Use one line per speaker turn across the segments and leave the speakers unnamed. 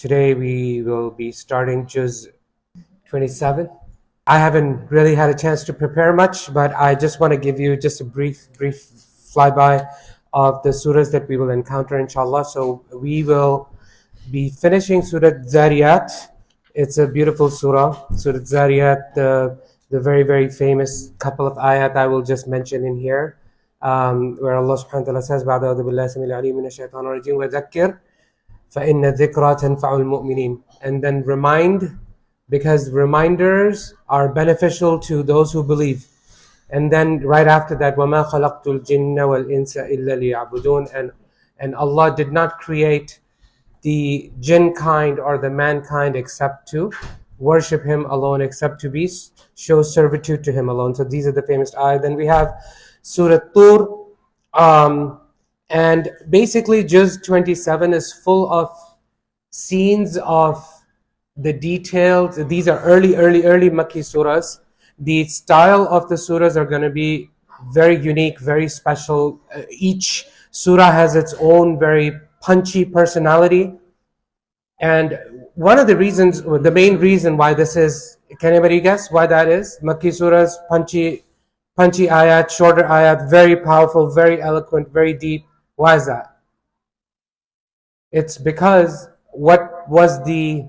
Today we will be starting Juz 27. I haven't really had a chance to prepare much, but I just want to give you just a brief flyby of the surahs that we will encounter, inshallah. So we will be finishing Surah Zariyat. It's a beautiful surah. Surah Zariyat, the very famous couple of ayat I will just mention in here, where Allah subhanahu wa ta'ala says, بَعْدَ أَعُوذُ بِاللَّهِ السَّمِيعِ الْعَلِيمِ مِنَ الشَّيْطَانِ الرَّجِيمِ وَذَكِّرْ فَإِنَّ الذِّكْرَى تَنْفَعُ الْمُؤْمِنِينَ. And then remind, because reminders are beneficial to those who believe. And then right after that, وَمَا خَلَقْتُ الْجِنَّ وَالْإِنسَ إِلَّا لِيَعْبُدُونَ. And Allah did not create the jinn kind or the mankind except to worship Him alone, except to show servitude to Him alone. So these are the famous ayat. Then we have Surah Tur. And basically Juz 27 is full of scenes of the details. These are early Makki surahs. The style of the surahs are going to be very unique, very special. Each surah has its own very punchy personality. And one of the reasons, or the main reason why this is, can anybody guess why that is? Makki surahs, punchy ayat, shorter ayat, very powerful, very eloquent, very deep. Why is that? It's because what was the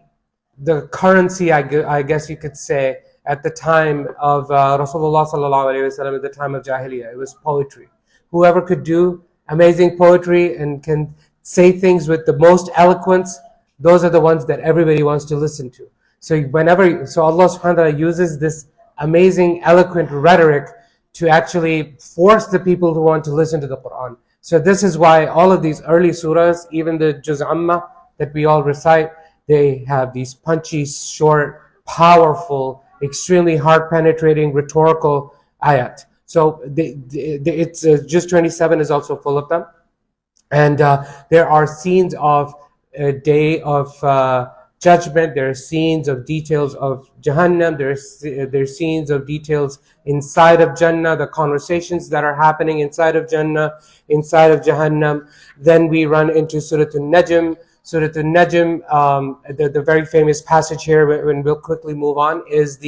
currency, I guess you could say, at the time of Rasulullah sallallahu alaihi wasallam, at the time of Jahiliyyah, it was poetry. Whoever could do amazing poetry and can say things with the most eloquence, those are the ones that everybody wants to listen to. So Allah subhanahu wa ta'ala uses this amazing eloquent rhetoric to actually force the people who want to listen to the Quran. So this is why all of these early surahs, even the Juz Amma that we all recite, they have these punchy, short, powerful, extremely heart-penetrating, rhetorical ayat. So it's Juz 27 is also full of them. And there are scenes of a day of judgment. There are scenes of details of Jahannam. There's scenes of details inside of Jannah, the conversations that are happening inside of Jannah, inside of Jahannam. Then we run into Surah Al-Najm. Surah Al-Najm, the very famous passage here, when we'll quickly move on, is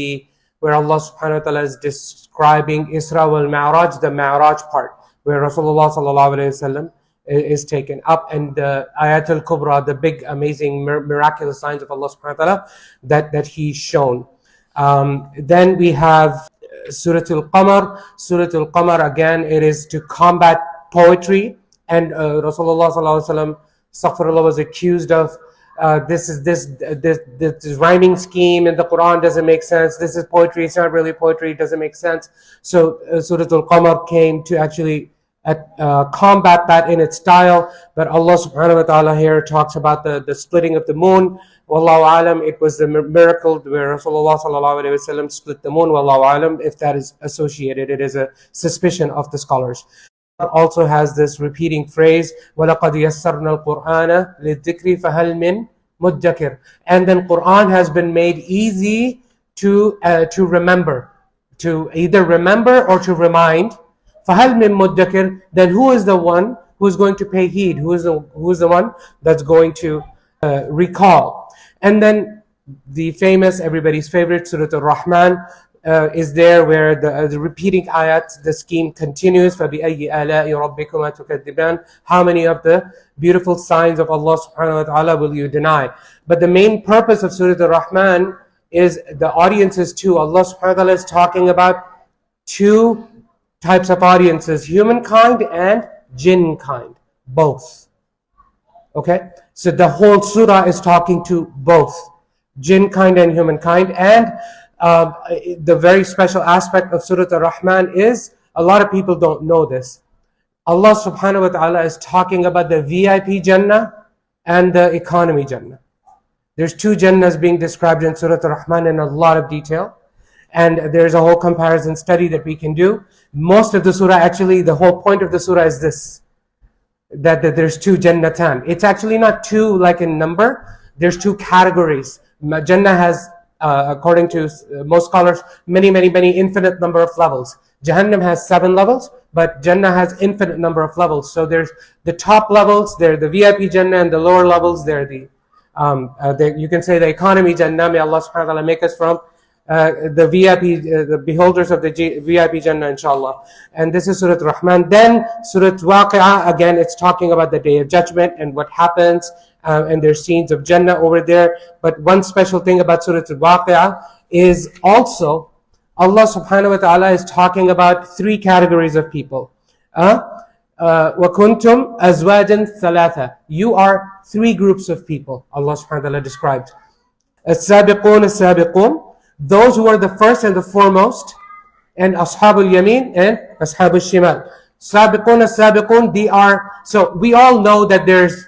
where Allah subhanahu wa ta'ala is describing Isra wal Mi'raj, the Mi'raj part, where Rasulullah sallallahu alayhi wa sallam is taken up, and the Ayat al-Kubra, the big, amazing, miraculous signs of Allah subhanahu wa ta'ala that He's shown. Then we have Surah Al-Qamar. Surah Al-Qamar, again, it is to combat poetry, and Rasulullah sallallahu alaihi wasallam, astaghfirullah, was accused of this rhyming scheme in the Quran doesn't make sense. This is poetry, it's not really poetry, it doesn't make sense. So Surah Al-Qamar came to actually combat that in its style. But Allah subhanahu wa ta'ala here talks about the splitting of the moon. Wallahu alam, it was the miracle where Rasulullah sallallahu alayhi wa sallam split the moon. Wallahu alam, if that is associated, it is a suspicion of the scholars. It also has this repeating phrase, وَلَقَدْ يَسَّرْنَا الْقُرْآنَ لِلذِّكْرِ فَهَلْ مِن مُدَّكِرٍ. And then Quran has been made easy to remember, to either remember or to remind. فَهَلْ مِن مُدَّكِرٍ. Then who is the one who is going to pay heed? Who is the one that's going to recall? And then the famous, everybody's favorite, Surah Al-Rahman is there, where the repeating ayat, the scheme continues. فَبِأَيِّ آلَاءِ رَبِّكُمَا تُكَذِّبَانِ. How many of the beautiful signs of Allah subhanahu wa ta'ala will you deny? But the main purpose of Surah Al-Rahman is the audiences too. Allah subhanahu wa ta'ala is talking about two types of audiences, humankind and jinn kind, both. Okay, so the whole surah is talking to both jinn kind and humankind. And the very special aspect of Surah Al-Rahman is, a lot of people don't know this, Allah subhanahu wa ta'ala is talking about the VIP Jannah and the economy Jannah. There's two Jannahs being described in Surah Al-Rahman in a lot of detail. And there's a whole comparison study that we can do. Most of the surah, actually, the whole point of the surah is this, that there's two Jannatan. It's actually not two like in number. There's two categories. Jannah has, according to most scholars, many infinite number of levels. Jahannam has 7 levels, but Jannah has infinite number of levels. So there's the top levels, they're the VIP Jannah, and the lower levels, they're the You can say the economy Jannah. May Allah subhanahu wa ta'ala make us from the VIP, the beholders of the VIP Jannah, inshallah. And this is Surah Rahman. Then Surah Waqi'ah, again, it's talking about the Day of Judgment and what happens, and there's scenes of Jannah over there. But one special thing about Surah Waqi'ah is also Allah subhanahu wa ta'ala is talking about three categories of people. وَكُنْتُمْ أَزْوَاجًا ثَلَاثًا. You are three groups of people, Allah subhanahu wa ta'ala described. السَّابِقُونَ السَّابِقُونَ, those who are the first and the foremost, and Ashabul Yamin and Ashabul Shimal. Sabiqun as-Sabiqun, they are, so we all know that there's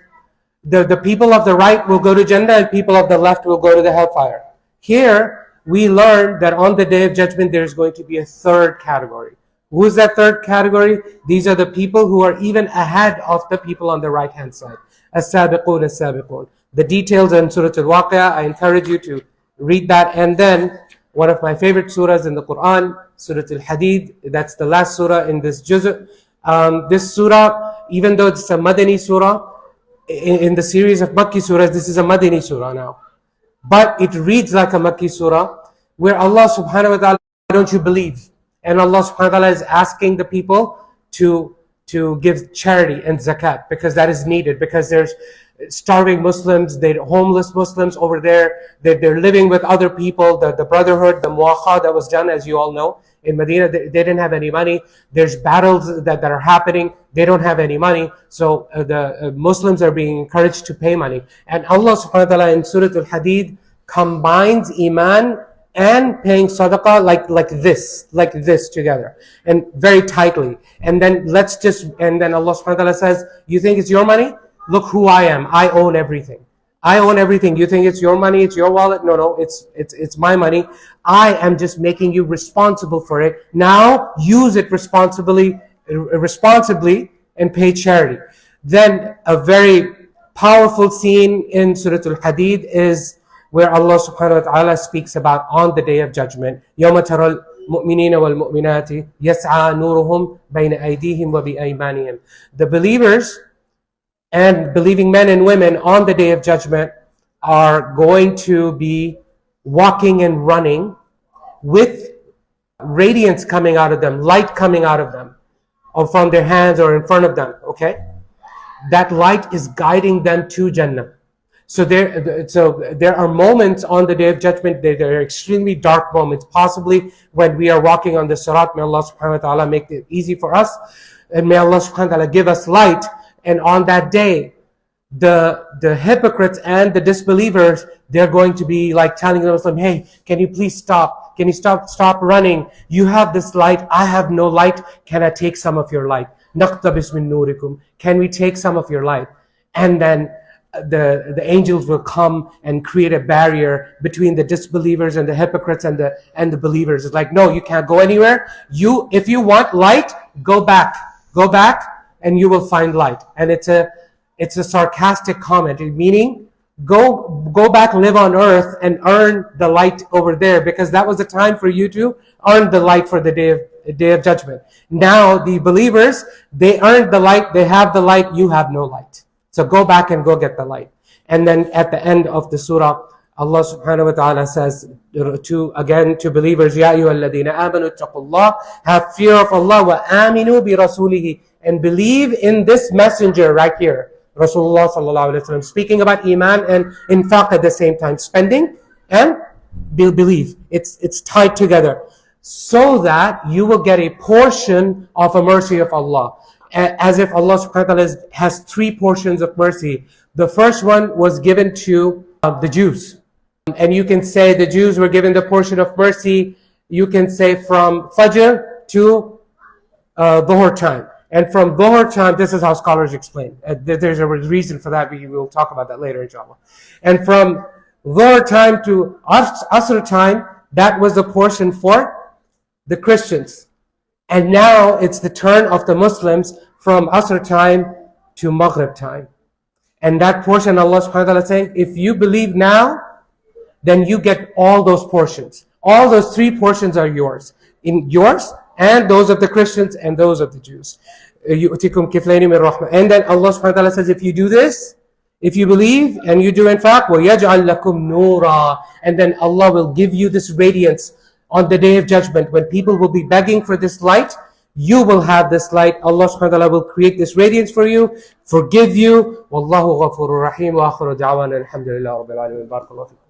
the people of the right will go to Jannah and people of the left will go to the hellfire. Here, we learn that on the Day of Judgment, there's going to be a third category. Who's that third category? These are the people who are even ahead of the people on the right-hand side. As-Sabiqun as-Sabiqun. The details in Surah Al-Waqi'ah, I encourage you to read that. And then one of my favorite surahs in the Quran, Surah Al-Hadid, that's the last surah in this Juz. This surah, even though it's a Madani surah, in the series of Makki surahs, this is a Madani surah now. But it reads like a Makki surah, where Allah subhanahu wa ta'ala, why don't you believe? And Allah subhanahu wa ta'ala is asking the people to give charity and zakat, because that is needed, because there's starving Muslims, they're homeless Muslims over there, they're living with other people, the brotherhood, the muwakha that was done, as you all know, in Medina, they didn't have any money. There's battles that are happening, they don't have any money, so the Muslims are being encouraged to pay money. And Allah subhanahu wa ta'ala in Surah Al-Hadid combines Iman and paying sadaqah like this together, and very tightly. And then Allah subhanahu wa ta'ala says, you think it's your money? Look who I am. I own everything. I own everything. You think it's your money, it's your wallet? No, it's my money. I am just making you responsible for it. Now use it responsibly and pay charity. Then a very powerful scene in Surah Al-Hadid is where Allah subhanahu wa ta'ala speaks about on the Day of Judgment. يَوْمَ تَرَى الْمُؤْمِنِينَ وَالْمُؤْمِنَاتِ يَسْعَى نُورُهُمْ بَيْنَ أَيْدِيهِمْ وَبِأَيْمَانِهِمْ. The believers and believing men and women on the Day of Judgment are going to be walking and running with radiance coming out of them, light coming out of them, or from their hands or in front of them, okay? That light is guiding them to Jannah. So there are moments on the Day of Judgment, there are extremely dark moments, possibly when we are walking on the Sirat. May Allah subhanahu wa ta'ala make it easy for us, and may Allah subhanahu wa ta'ala give us light. And on that day, the hypocrites and the disbelievers, they're going to be like telling the Muslim, hey, can you please stop? Can you stop running? You have this light, I have no light. Can I take some of your light? naqtabis min noorikum. Can we take some of your light? And then the angels will come and create a barrier between the disbelievers and the hypocrites and the believers. It's like, no, you can't go anywhere. If you want light, go back, and you will find light. And it's a sarcastic comment, meaning go back, live on earth and earn the light over there, because that was the time for you to earn the light for the day of judgment. Now the believers, they earned the light, they have the light, you have no light. So go back and go get the light. And then at the end of the surah, Allah subhanahu wa ta'ala says to believers, Ya ayyuhalladhina amanu ittaqullah, have fear of Allah, wa aminu bi rasulihi, and believe in this messenger right here, Rasulullah sallallahu alaihi wasallam, speaking about iman and infaq at the same time, spending and belief. It's tied together, so that you will get a portion of a mercy of Allah. As if Allah subhanahu wa ta'ala has three portions of mercy. The first one was given to the Jews. And you can say the Jews were given the portion of mercy, you can say from Fajr to Dhuhr time. And from Dhuhr time, this is how scholars explain. There's a reason for that. We will talk about that later, inshallah. And from Dhuhr time to Asr time, that was the portion for the Christians. And now it's the turn of the Muslims from Asr time to Maghrib time. And that portion, Allah subhanahu wa ta'ala is saying, if you believe now, then you get all those portions. All those three portions are yours. In yours, and those of the Christians, and those of the Jews. يُؤْتِكُمْ كِفْلَيْنِ مِنْ رَحْمَةٍ. And then Allah subhanahu wa ta'ala says, if you do this, If you believe and you do infaq, وَيَجْعَلْ لَكُمْ نُورًا, and then Allah will give you this radiance on the Day of Judgment. When people will be begging for this light, you will have this light. Allah subhanahu wa ta'ala will create this radiance for you, forgive you. Wallahu ghafurur rahim. Wa akhiru da'wana alhamdulillahi rabbil alamin. Barakallahu fikum.